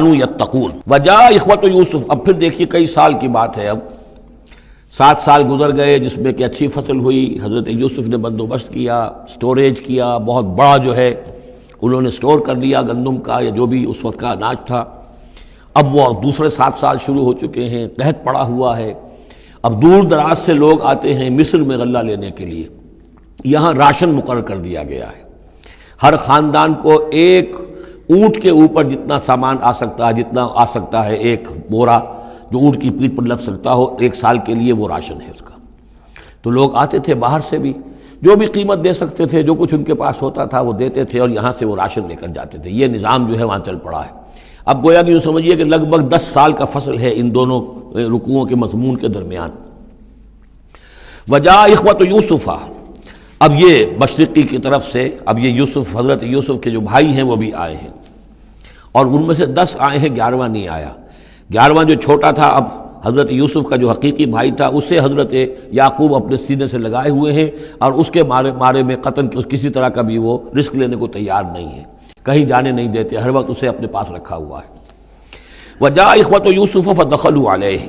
یتقون وجاء اخوۃ یوسف۔ اب پھر دیکھیے کئی سال کی بات ہے، اب 7 سال گزر گئے جس میں کہ اچھی فصل ہوئی، حضرت یوسف نے بندوبست کیا، سٹوریج کیا، بہت بڑا جو ہے انہوں نے سٹور کر لیا گندم کا یا جو بھی اس وقت کا اناج تھا۔ اب وہ دوسرے 7 سال شروع ہو چکے ہیں، قحط پڑا ہوا ہے، اب دور دراز سے لوگ آتے ہیں مصر میں غلہ لینے کے لیے۔ یہاں راشن مقرر کر دیا گیا ہے، ہر خاندان کو ایک اونٹ کے اوپر جتنا سامان آ سکتا ہے، جتنا آ سکتا ہے ایک بورا جو اونٹ کی پیٹھ پر لگ سکتا ہو، 1 سال کے لیے وہ راشن ہے اس کا۔ تو لوگ آتے تھے باہر سے بھی، جو بھی قیمت دے سکتے تھے، جو کچھ ان کے پاس ہوتا تھا وہ دیتے تھے اور یہاں سے وہ راشن لے کر جاتے تھے۔ یہ نظام جو ہے وہاں چل پڑا ہے۔ اب گویا کہ یوں سمجھیے کہ لگ بھگ 10 سال کا فصل ہے ان دونوں رکوعوں کے مضمون کے درمیان۔ وجاء اخوۃ یوسف، اب یہ مشرقی کی طرف سے اب یہ یوسف، حضرت یوسف کے جو بھائی ہیں وہ بھی آئے ہیں، اور ان میں سے 10 آئے ہیں، 11واں نہیں آیا۔ 11واں جو چھوٹا تھا، اب حضرت یوسف کا جو حقیقی بھائی تھا اسے حضرت یعقوب اپنے سینے سے لگائے ہوئے ہیں، اور اس کے مارے میں قتل کسی طرح کا بھی وہ رسک لینے کو تیار نہیں ہے، کہیں جانے نہیں دیتے، ہر وقت اسے اپنے پاس رکھا ہوا ہے۔ وجاء اخوۃ یوسف فدخلوا علیہ،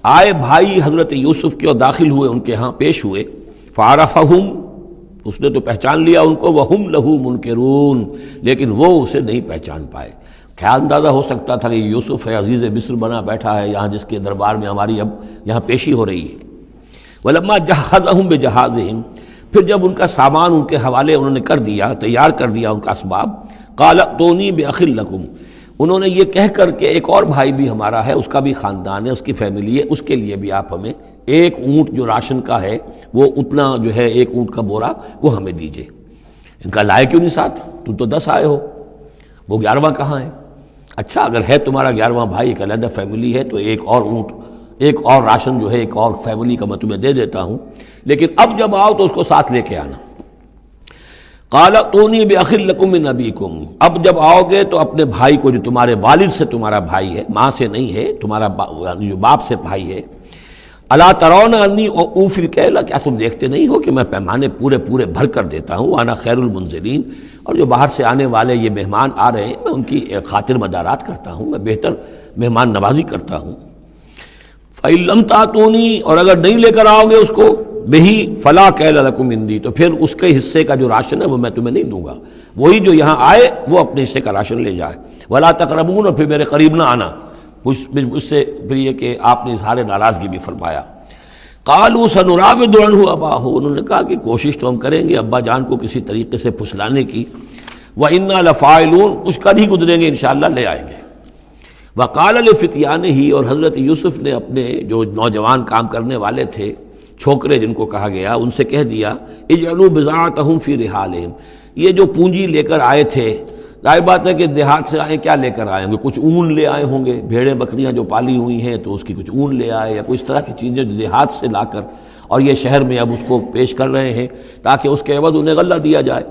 آئے بھائی حضرت یوسف کے اور داخل ہوئے ان کے ہاں، پیش ہوئے۔ فعرفہم، اس نے تو پہچان لیا ان کو، وہم لہ منکرون، لیکن وہ اسے نہیں پہچان پائے۔ کیا اندازہ ہو سکتا تھا کہ یوسف ہے، عزیز مصر بنا بیٹھا ہے یہاں، جس کے دربار میں ہماری اب یہاں پیشی ہو رہی ہے۔ ولما جہزہم بجہازہم، پھر جب ان کا سامان ان کے حوالے انہوں نے کر دیا، تیار کر دیا ان کا اسباب، قال ائتونی بأخ لکم، انہوں نے یہ کہہ کر کہ ایک اور بھائی بھی ہمارا ہے، اس کا بھی خاندان ہے، اس کی فیملی ہے، اس کے لیے بھی آپ ہمیں ایک اونٹ جو راشن کا ہے وہ اتنا جو ہے ایک اونٹ کا بورا وہ ہمیں دیجئے۔ ان کا لائے کیوں نہیں ساتھ؟ تم تو 10 آئے ہو، وہ 11واں کہاں ہے؟ اچھا اگر ہے تمہارا 11واں بھائی، ایک علیحدہ فیملی ہے، تو ایک اور اونٹ، ایک اور راشن جو ہے ایک اور فیملی کا میں تمہیں دے دیتا ہوں، لیکن اب جب آؤ تو اس کو ساتھ لے کے آنا۔ قال ائتونی بأخ لکم من ابیکم، اب جب آؤ گے تو اپنے بھائی کو جو تمہارے والد سے تمہارا بھائی ہے، ماں سے نہیں ہے، تمہارا جو باپ سے بھائی ہے، الا ترون انی اوفی الکیل، کیا تم دیکھتے نہیں ہو کہ میں پیمانے پورے بھر کر دیتا ہوں، وانا خیر المنزلین، اور جو باہر سے آنے والے یہ مہمان آ رہے ہیں میں ان کی خاطر مدارات کرتا ہوں، میں بہتر مہمان نوازی کرتا ہوں۔ فإن لم تأتونی، اور اگر نہیں لے کر آؤ گے اس کو، بہی فلا کیل لکم عندی، تو پھر اس کے حصے کا جو راشن ہے وہ میں تمہیں نہیں دوں گا، وہی جو یہاں آئے وہ اپنے حصے کا راشن لے جائے۔ ولا تقربون، اور پھر میرے قریب نہ آنا، اس سے پھر یہ کہ آپ نے اظہار ناراضگی بھی فرمایا۔ قالوا سنراود عنہ اباہ، انہوں نے کہا کہ کوشش تو ہم کریں گے ابا جان کو کسی طریقے سے پھسلانے کی، وإنا لفاعلون، کچھ کر ہی گزریں گے انشاءاللہ، لے آئیں گے۔ وقال لفتیانہ، اور حضرت یوسف نے اپنے جو نوجوان کام کرنے والے تھے، چھوکرے جن کو کہا گیا، ان سے کہہ دیا، اجعلوا بضاعتہم فی رحالہم، یہ جو پونجی لے کر آئے تھے، ظاہر بات ہے کہ دیہات سے آئے، کیا لے کر آئے ہوں گے؟ کچھ اون لے آئے ہوں گے، بھیڑیں بکریاں جو پالی ہوئی ہیں تو اس کی کچھ اون لے آئے، یا کوئی اس طرح کی چیزیں جو دیہات سے لا کر، اور یہ شہر میں اب اس کو پیش کر رہے ہیں تاکہ اس کے عوض انہیں غلہ دیا جائے۔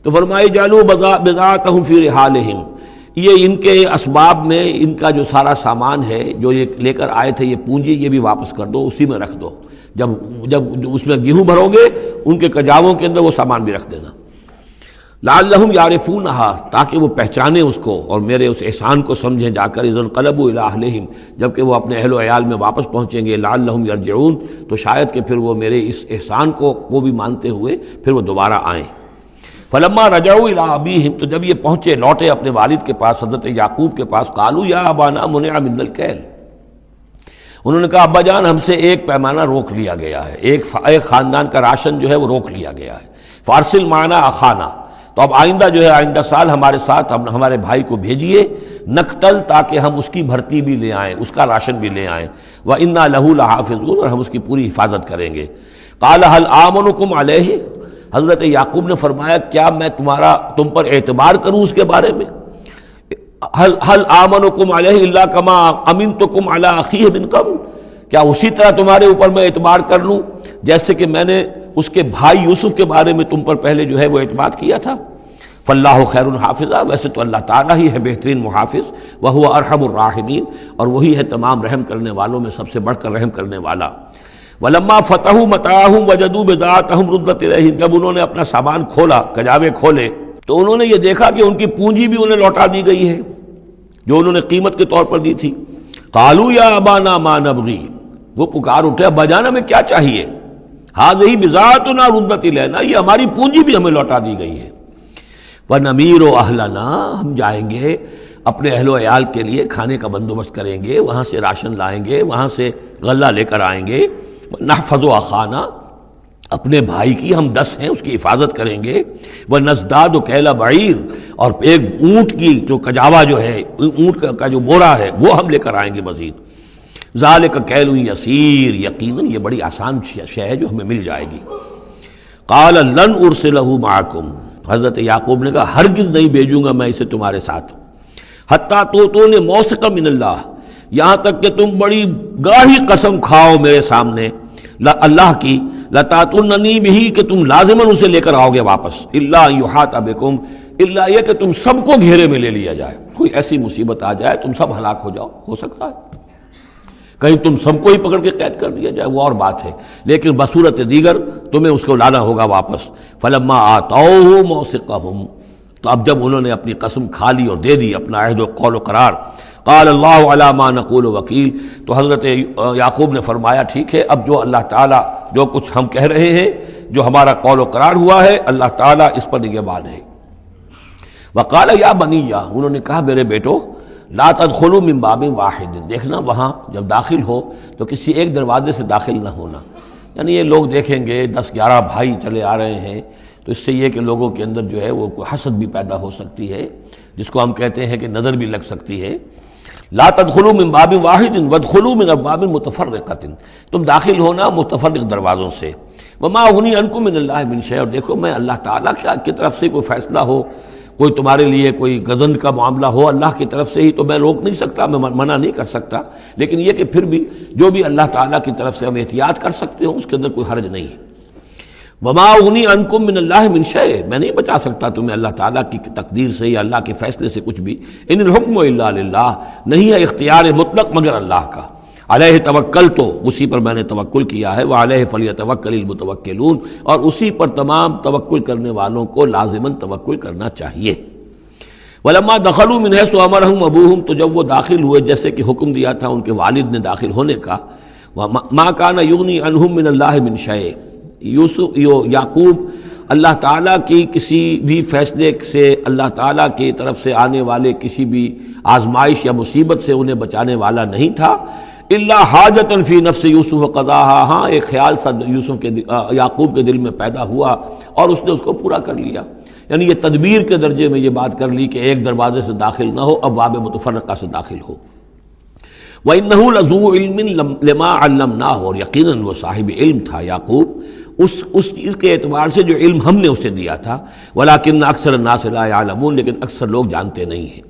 تو فرمایا جعلوا بضاعتہم فی رحالہم، یہ ان کے اسباب میں ان کا جو سارا سامان ہے جو یہ لے کر آئے تھے، یہ پونجی، یہ بھی واپس کر دو، اسی میں رکھ دو، جب اس میں گیہوں بھرو گے ان کے کجاووں کے اندر وہ سامان بھی رکھ دینا۔ لعلہم یعرفونہا، تاکہ وہ پہچانیں اس کو اور میرے اس احسان کو سمجھیں جا کر، اذا انقلبوا الی اہلہم، جبکہ وہ اپنے اہل و عیال میں واپس پہنچیں گے، لعلہم یرجعون، تو شاید کہ پھر وہ میرے اس احسان کو بھی مانتے ہوئے پھر وہ دوبارہ آئیں۔ فلما رجعوا الی ابیہم، تو جب یہ پہنچے لوٹے اپنے والد کے پاس، حضرت یعقوب کے پاس، قالوا یا ابانا منع منا الکیل، انہوں نے کہا ابا جان ہم سے ایک پیمانہ روک لیا گیا ہے، ایک خاندان کا راشن جو ہے وہ روک لیا گیا ہے، فارسل معنا اخانا، تو اب آئندہ جو ہے آئندہ سال ہمارے ساتھ ہمارے بھائی کو بھیجیے، نقتل، تاکہ ہم اس کی بھرتی بھی لے آئیں، اس کا راشن بھی لے آئیں، وَإِنَّا لَهُ لَحَافِظُونَ، اور ہم اس کی پوری حفاظت کریں گے۔ قَالَ هَلْ آمَنُكُمْ عَلَيْهِ، حضرت یعقوب نے فرمایا کیا میں تم پر اعتبار کروں اس کے بارے میں؟ هَلْ آمَنُكُمْ عَلَيْهِ إِلَّا كَمَا أَمِنْتُكُمْ عَلَىٰ أَخِيهِ مِنْ قَبْلُ، کیا اسی طرح تمہارے اوپر میں اعتبار کر لوں جیسے کہ میں نے اس کے بھائی یوسف کے بارے میں تم پر پہلے جو ہے وہ اعتماد کیا تھا؟ فاللہ خیر حافظہ، ویسے تو اللہ تعالیٰ ہی ہے بہترین محافظ، وہو ارحم الراحمین، اور وہی ہے تمام رحم کرنے والوں میں سب سے بڑھ کر رحم کرنے والا۔ ولما فتحوا متاعهم وجدوا بضاعتهم ردت الیہم، جب انہوں نے اپنا سامان کھولا، کجاوے کھولے، تو انہوں نے یہ دیکھا کہ ان کی پونجی بھی انہیں لوٹا دی گئی ہے۔ جو انہوں نے قیمت کے طور پر دی تھی. قالوا یا ابانا ما نبغی، وہ پکار اٹھے ابا جان ہمیں کیا چاہیے. ہذہ بضاعتنا ردت الینا، یہ ہماری پونجی بھی ہمیں لوٹا دی گئی ہے. ونمیر اہلنا، ہم جائیں گے اپنے اہل و عیال کے لیے کھانے کا بندوبست کریں گے، وہاں سے راشن لائیں گے، وہاں سے غلہ لے کر آئیں گے. نحفظ اخانا، اپنے بھائی کی ہم 10 ہیں اس کی حفاظت کریں گے. ونزداد کیل بعیر، اور ایک اونٹ کی جو کجاوا جو ہے، اونٹ کا جو بورا ہے وہ ہم لے کر آئیں گے مزید. ذالک کیل یسیر، یقیناً یہ بڑی آسان شے ہے جو ہمیں مل جائے گی. قال لن ارسلہ معکم، حضرت یعقوب نے کہا ہرگز نہیں بھیجوں گا میں اسے تمہارے ساتھ. حتیٰ تو نے موثقا من اللہ، یہاں تک کہ تم بڑی گاڑی قسم کھاؤ میرے سامنے اللہ کی، لتاتوننی بہ، کہ تم لازماً اسے لے کر آؤ گے واپس. الا یحاط بکم، الا یہ کہ تم سب کو گھیرے میں لے لیا جائے، کوئی ایسی مصیبت آ جائے تم سب ہلاک ہو جاؤ، ہو سکتا ہے کہیں تم سب کو ہی پکڑ کے قید کر دیا جائے، وہ اور بات ہے، لیکن بصورت دیگر تمہیں اس کو لانا ہوگا واپس. فلما آتوہ موثقہم، تو اب جب انہوں نے اپنی قسم کھا لی اور دے دی اپنا عہد و قول و قرار، قال اللہ علی ما نقول وکیل، تو حضرت یعقوب نے فرمایا ٹھیک ہے، اب جو اللہ تعالیٰ جو کچھ ہم کہہ رہے ہیں، جو ہمارا قول و قرار ہوا ہے، اللہ تعالیٰ اس پر نگہبان ہے. وقال یا بنی، انہوں نے کہا میرے بیٹو، لا تدخلوا من باب واحد، دیکھنا وہاں جب داخل ہو تو کسی ایک دروازے سے داخل نہ ہونا. یعنی یہ لوگ دیکھیں گے 10-11 بھائی چلے آ رہے ہیں، تو اس سے یہ کہ لوگوں کے اندر جو ہے وہ کوئی حسد بھی پیدا ہو سکتی ہے، جس کو ہم کہتے ہیں کہ نظر بھی لگ سکتی ہے. لا تدخلوا من باب واحد وادخلوا من ابواب متفرقۃ، تم داخل ہونا متفرق دروازوں سے. وما اغنی عنکم من اللہ من شیء، اور دیکھو میں اللہ تعالیٰ کی طرف سے کوئی فیصلہ ہو، کوئی تمہارے لیے کوئی غضب کا معاملہ ہو اللہ کی طرف سے ہی، تو میں روک نہیں سکتا، میں منع نہیں کر سکتا، لیکن یہ کہ پھر بھی جو بھی اللہ تعالیٰ کی طرف سے ہم احتیاط کر سکتے ہوں اس کے اندر کوئی حرج نہیں ہے. وما اغنی عنکم من اللہ من شیء، میں نہیں بچا سکتا تمہیں اللہ تعالیٰ کی تقدیر سے یا اللہ کے فیصلے سے کچھ بھی. ان الحکم الا للہ، نہیں ہے اختیار مطلق مگر اللہ کا. علیہ توکل، تو اسی پر میں نے توکل کیا ہے. وعلیہ فلیتوکل المتوکلون، اور اسی پر تمام توکل کرنے والوں کو لازماً توکل کرنا چاہیے. ولما دخلوا من حیث امرهم ابوہم، تو جب وہ داخل ہوئے جیسے کہ حکم دیا تھا ان کے والد نے داخل ہونے کا. ما کان یغنی عنہم من اللہ من شیء، یعقوب اللہ تعالیٰ کی کسی بھی فیصلے سے، اللہ تعالیٰ کی طرف سے آنے والے کسی بھی آزمائش یا مصیبت سے انہیں بچانے والا نہیں تھا. الا حاجۃ فی نفس یوسف قضاها، ہاں ایک خیال سا یوسف کے یعقوب کے دل میں پیدا ہوا اور اس نے اس کو پورا کر لیا. یعنی یہ تدبیر کے درجے میں یہ بات کر لی کہ ایک دروازے سے داخل نہ ہو، ابواب متفرقہ سے داخل ہو. وَإِنَّهُ لَذُو عِلْمٍ لِمَا عَلَّمْنَاهُ، اور یقیناً وہ صاحب علم تھا یعقوب اس چیز کے اعتبار سے جو علم ہم نے اسے دیا تھا. وَلَٰكِنَّ أَكْثَرَ النَّاسِ لَا يَعْلَمُونَ، لیکن اکثر لوگ جانتے نہیں ہیں.